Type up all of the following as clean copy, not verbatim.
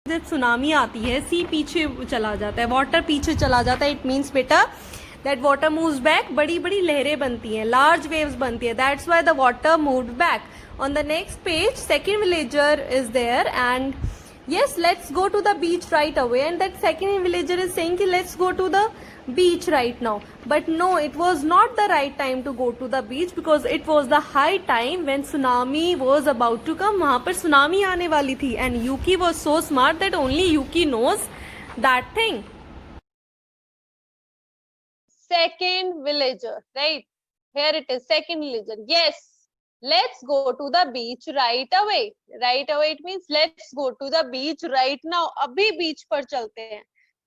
जब सुनामी आती है, सी पीछे चला जाता है, वाटर पीछे चला जाता है, इट मीन्स बेटा दैट वाटर मूव्स बैक, बड़ी बड़ी लहरें बनती हैं, लार्ज वेव्स बनती है, that's why the water moved back. On the next page second villager is there and yes, let's go to the beach right away, and that second villager is saying ki let's go to the beach right now. But no, it was not the right time to go to the beach because it was the high time when tsunami was about to come. वहां पर tsunami आने वाली थी and Yuki was so smart that only Yuki knows that thing. Second villager, right? Here it is, second villager. Yes, let's go to the beach right away. Right away it means let's go to the beach right now. अभी बीच पर चलते हैं,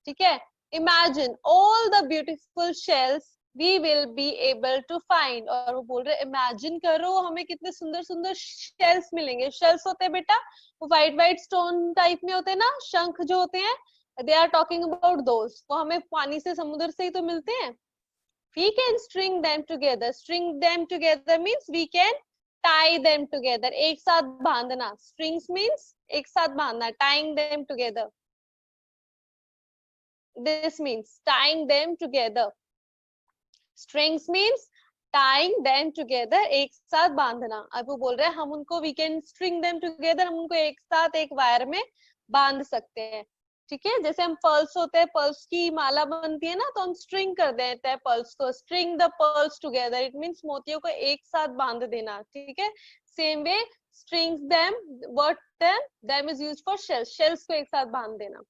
ठीक है? Imagine all the beautiful shells we will be able to find. और वो बोल रहे imagine करो हमें कितने सुंदर सुंदर shells मिलेंगे. Shells होते हैं बेटा वो white white stone type में होते हैं ना, शंख जो होते हैं. They are talking about those. वो हमें पानी से समुद्र से ही तो मिलते हैं. We can string them together. String them together means we can tie them together. एक साथ बांधना. Strings means एक साथ बांधना. Tying them together. This means tying them together. Strings means tying them together. एक साथ बांधना. अब वो बोल रहे हैं हम उनको we can string them together. हम उनको एक साथ एक वायर में बांध सकते हैं. ठीक है, जैसे हम पर्ल्स होते हैं, पर्ल्स की माला बनती है ना, तो हम स्ट्रिंग कर देते हैं पर्ल्स को. String the pearls together, it means मोतियों को एक साथ बांध देना. ठीक है, same way strings them, word them is used for shells. Shells को एक साथ बांध देना.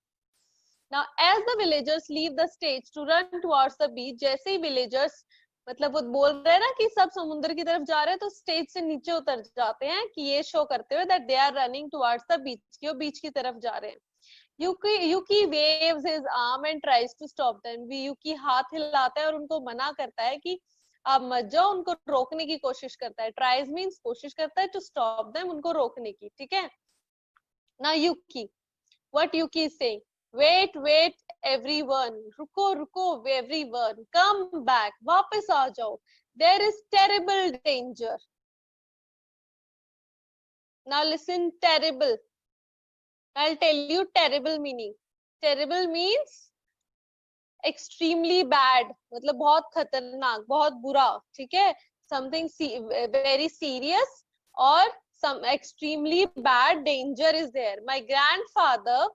Now as the villagers leave the stage to run towards the beach, जैसे ही विलेजर्स मतलब वो बोल रहे हैं ना कि सब समुद्र की तरफ जा रहे हैं, तो स्टेज से नीचे उतर जाते हैं कि ये शो करते हुए that they are running towards the beach, कि वो बीच की तरफ जा रहे हैं. Yuki waves his arm and tries to stop them. Yuki हाथ हिलाता है और उनको मना करता है कि आप मत जाओ, उनको रोकने की कोशिश करता है. Tries means कोशिश करता है, to stop them उनको रोकने की. ठीक है. Now Yuki, what Yuki is saying? Wait, wait, everyone. रुको, रुको, everyone. Come back. वापस आ जाओ. There is terrible danger. Now listen, terrible. I'll tell you terrible meaning. Terrible means extremely bad, मतलब बहुत खतरनाक, बहुत बुरा. ठीक है, something very serious or some extremely bad danger is there. My grandfather,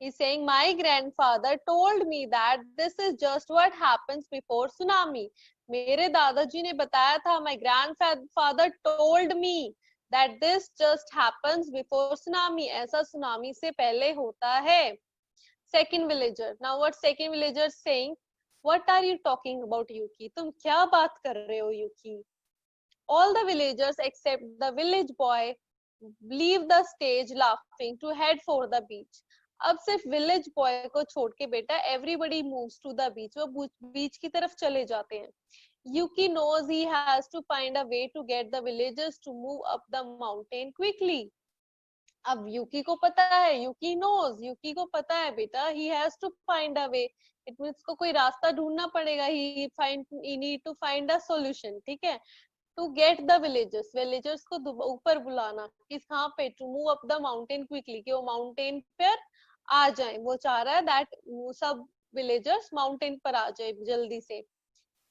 he's saying my grandfather told me that this is just what happens before tsunami. मेरे दादाजी ने बताया था, my grandfather told me that this just happens before tsunami. ऐसा tsunami से पहले होता है. Second villager. Now what second villager saying? What are you talking about, Yuki? तुम क्या बात कर रहे हो, Yuki? All the villagers except the village boy leave the stage laughing to head for the beach. अब सिर्फ विलेज बॉय को छोड़ के बेटा everybody moves to the beach. वो बीच की तरफ चले जाते हैं. Yuki knows he has to find a way to get the villagers to move up the mountain quickly. अब Yuki को पता है, Yuki knows, Yuki को पता है बेटा, he has to find a way. It means को कोई रास्ता ढूंढना पड़ेगा. He need to find a solution. ठीक है, to get the villagers को ऊपर बुलाना. किस कहाँ पे? To move up the mountain quickly, कि वो mountain पर आ जाए. वो चाह रहा है that सब villagers mountain पर आ जाए जल्दी से.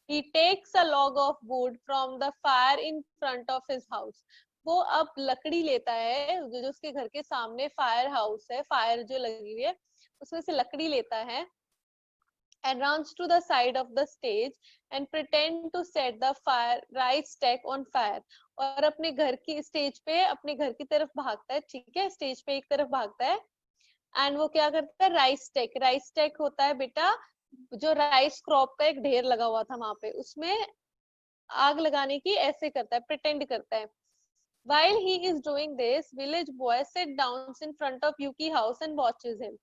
He takes a log of wood from the fire in front of his house. वो अब लकड़ी लेता है, जो उसके घर के सामने फायर हाउस है, फायर जो लगी हुई है, उसमें से लकड़ी लेता है. And runs to the side of the stage and pretend to set the fire rice stack on fire. और अपने घर की स्टेज पे अपने घर की तरफ भागता है. ठीक है, स्टेज पे एक तरफ भागता है. एंड वो क्या करता है? राइस स्टेक होता है बेटा जो राइस क्रॉप का एक ढेर लगा हुआ था वहां पे, उसमें आग लगाने की ऐसे करता है, प्रिटेंड करता है. While he is doing this, village boy sits down in front of Yuki house and watches him.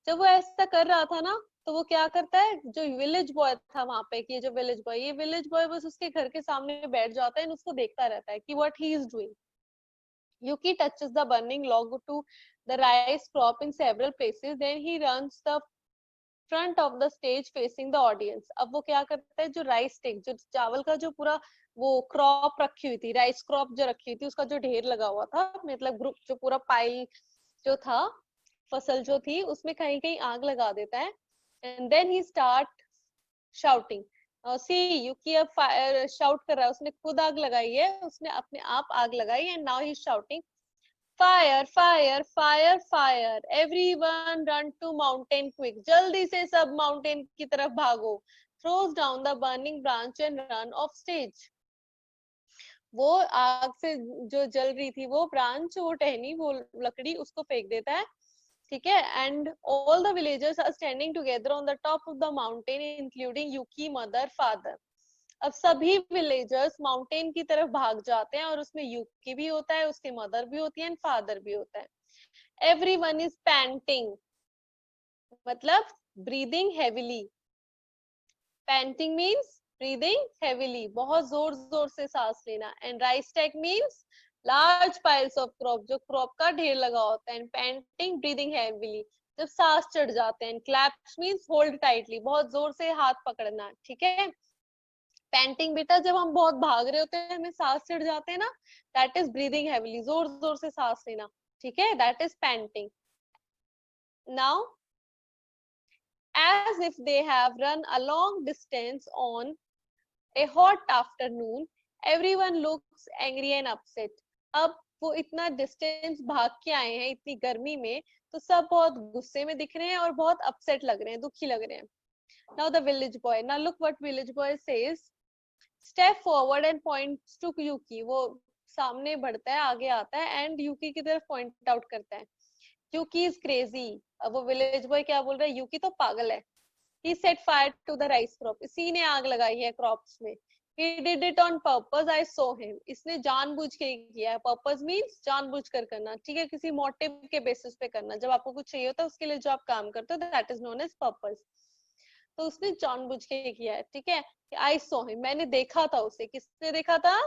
जब वो ऐसा कर रहा था ना, तो वो क्या करता है, जो विलेज बॉय था वहां पे, कि जो विलेज बॉय, ये विलेज बॉय बस उसके घर के सामने बैठ जाता है और उसको देखता रहता है कि what he is doing. Yuki touches the burning log to the rice crop in several places. Then he runs the front of the stage facing the audience. अब वो क्या करता है, जो राइस स्टेक, जो चावल का जो पूरा वो क्रॉप रखी हुई थी, राइस क्रॉप जो रखी हुई थी, उसका जो ढेर लगा हुआ था, मतलब ग्रुप जो पूरा पाइल जो था, फसल जो थी उसमें कहीं कहीं आग लगा देता है, and then he start shouting. See Yuki अब शाउट कर रहा है, उसने खुद आग लगाई है, उसने अपने आप आग लगाई, and now he shouting fire fire fire fire, everyone run to mountain quick, जल्दी से सब माउंटेन की तरफ भागो, throws down the burning branch and run off stage. वो आग से जो जल रही थी वो ब्रांच, वो टहनी, वो लकड़ी उसको फेंक देता है, ठीक है। And all the villagers are standing together on the top of the mountain including Yuki mother father. अब सभी विलेजर्स माउंटेन की तरफ भाग जाते हैं, और उसमें यूकी भी होता है, उसके मदर भी होती है, एंड फादर भी होता है। एवरीवन इज पैंटिंग, मतलब breathing heavily. Panting means breathing heavily, बहुत जोर जोर से सांस लेना। And rice tack means large piles of crop, जो क्रॉप का ढेर लगा होता है। एंड पैंटिंग ब्रीदिंग हेविली, जब सांस चढ़ जाते हैं। क्लैप्स मीन्स होल्ड टाइटली, बहुत जोर से हाथ पकड़ना, ठीक है। पैंटिंग बेटा जब हम बहुत भाग रहे होते हैं, हमें सांस चढ़ जाते हैं ना, दैट इज ब्रीदिंग हेविली, जोर जोर से सांस लेना, ठीक है, that is painting. Now as if they have run a long distance on a hot afternoon, everyone looks angry and upset. अब वो इतना डिस्टेंस भाग के आए हैं इतनी गर्मी में, तो सब बहुत गुस्से में दिख रहे हैं और बहुत अपसेट लग रहे हैं, दुखी लग रहे हैं। Now the village boy, now look what village boy says. Step forward and points to Yuki. वो सामने बढ़ता है, आगे आता है, एंड यूकी की तरफ पॉइंट आउट करता है। यूकी इज क्रेजी। अब वो विलेज बॉय क्या बोल रहा है, यूकी तो पागल है। He set fire to the rice crop. इसी ने आग लगाई है क्रॉप्स में। He did it on purpose. I saw him. इसने जानबूझ के किया है। Purpose means जानबूझ कर करना, ठीक है, किसी मोटिव के बेसिस पे करना। जब आपको कुछ चाहिए होता है उसके लिए जो आप काम करते हो, that is known as purpose. तो उसने जानबूझ के किया है, ठीक है। I saw him. मैंने देखा था उसे। किसने देखा था?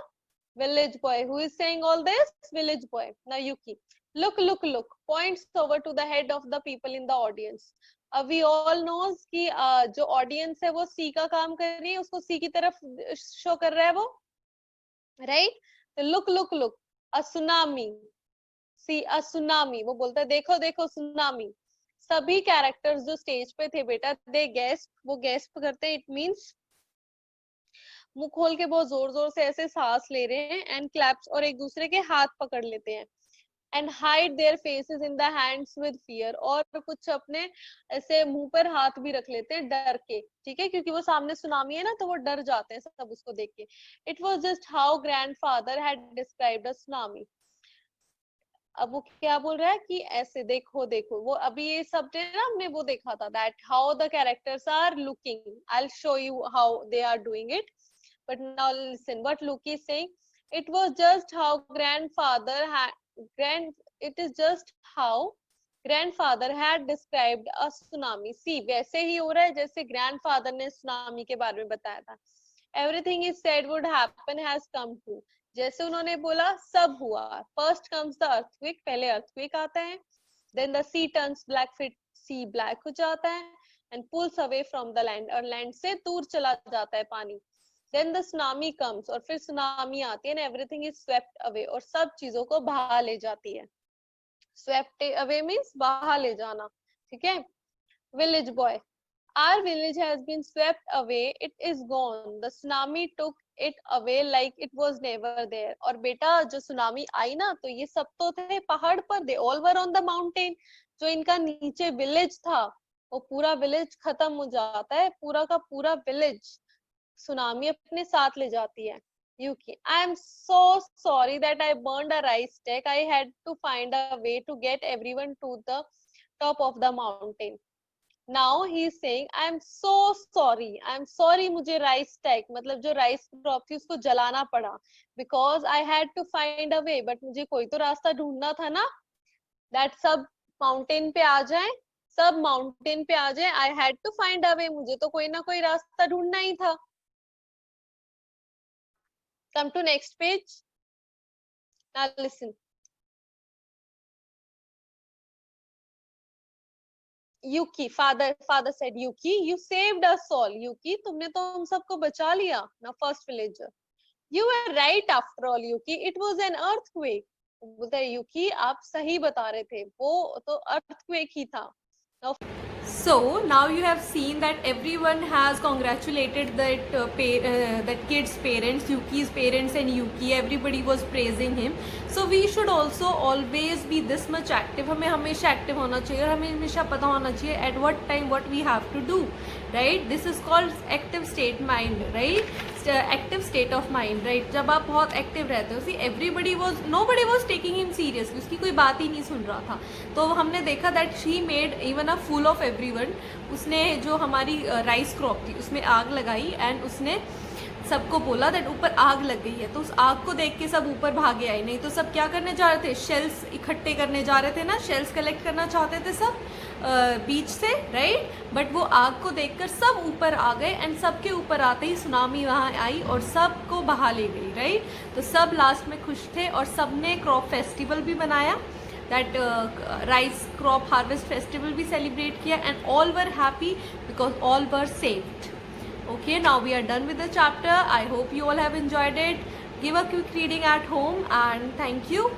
Village boy. Who is saying all this? Village boy. Now Yuki. Look, look, look. Points over to the head of the people in the audience. We all knows कि जो audience है वो सी का काम कर रही है, उसको सी की तरफ शो कर रहा है वो, राइट। तो look look look, a tsunami, see a tsunami, वो बोलता है देखो देखो सुनामी। सभी कैरेक्टर्स जो स्टेज पे थे बेटा, दे गैस्प, वो गैस्प करते हैं, इट मींस मुंह खोल के बहुत जोर जोर से ऐसे सांस ले रहे हैं, एंड क्लैप्स, और एक दूसरे के हाथ पकड़ लेते हैं। And hide their faces in the hands with fear, और कुछ अपने ऐसे मुंह पर हाथ भी रख लेते हैं डर के, ठीक है, क्योंकि वो सामने सुनामी है ना, तो वो डर जाते हैं सब उसको देख के। It was just how grandfather had described a tsunami. अब वो क्या बोल रहा है कि ऐसे देखो देखो, वो अभी ये सब ना हमने वो देखा था, that how the characters are looking. I will show you how they are doing it, but now listen what Luki is saying. It was just how grandfather had it is just how grandfather had described a tsunami. See, वैसे ही हो रहा है जैसे grandfather ने tsunami के बारे में बताया था। Everything he said would happen has come true. जैसे उन्होंने बोला सब हुआ। First comes the earthquake, पहले earthquake आता है, then the sea turns black, फिर sea black हो जाता है, and pulls away from the land, और land से दूर चला जाता है पानी। Then the tsunami comes, और फिर सुनामी आती है, and everything is swept away, और सब चीजों को बहा ले जाती है। swept away means बहा ले जाना, ठीक है। village boy, our village has been swept away, it is gone, the tsunami took it away like it was never there। और बेटा जो सुनामी आई ना, तो ये सब तो थे पहाड़ पर, they all were on the mountain। जो इनका नीचे विलेज था, वो पूरा विलेज खत्म हो जाता है, पूरा का पूरा विलेज सुनामी अपने साथ ले जाती है। Yuki, I am so sorry that I burned a rice stack. I had to find a way to get everyone to the top of the mountain. Now he is saying, I am so sorry. I am sorry मुझे rice stack, मतलब जो rice crop थी उसको जलाना पड़ा, because I had to find a way. But मुझे कोई तो रास्ता ढूंढना था ना, that सब mountain पे आ जाए, सब mountain पे आ जाए। I had to find a way, मुझे तो कोई ना कोई रास्ता ढूंढना ही था। Come to next page. Now listen. Yuki, father said, Yuki, you saved us all. Yuki, तुमने तो हम सबको बचा लिया. Now first villager. You were right after all, Yuki. It was an earthquake. बोलता है यूकी आप सही बता रहे थे, वो तो अर्थक्वेक ही था. So now you have seen that everyone has congratulated that kid's parents, Yuki's parents and Yuki. Everybody was praising him. So we should also always be this much active. हमें हमेशा active होना चाहिए और हमें हमेशा पता होना चाहिए at what time what we have to do, right? This is called active state mind, right? Active state of mind, right? जब आप बहुत active रहते हो, see nobody was taking him seriously. उसकी कोई बात ही नहीं सुन रहा था. तो हमने देखा that she made even a fool of everyone. उसने जो हमारी राइस क्रॉप थी उसमें आग लगाई एंड उसने सबको बोला दैट ऊपर आग लग गई है. तो उस आग को देख के सब ऊपर भागे आए. नहीं तो सब क्या करने जा रहे थे, शेल्स इकट्ठे करने जा रहे थे ना, शेल्स कलेक्ट करना चाहते थे सब बीच से, राइट. बट वो आग को देखकर सब ऊपर आ गए एंड सबके ऊपर आते ही सुनामी वहाँ आई और सबको बहा ले गई, राइट. तो सब लास्ट में खुश थे और सब ने क्रॉप फेस्टिवल भी बनाया, that rice crop harvest festival we celebrate kiya, and all were happy because all were saved. Okay, now we are done with the chapter. I hope you all have enjoyed it. Give a quick reading at home and thank you.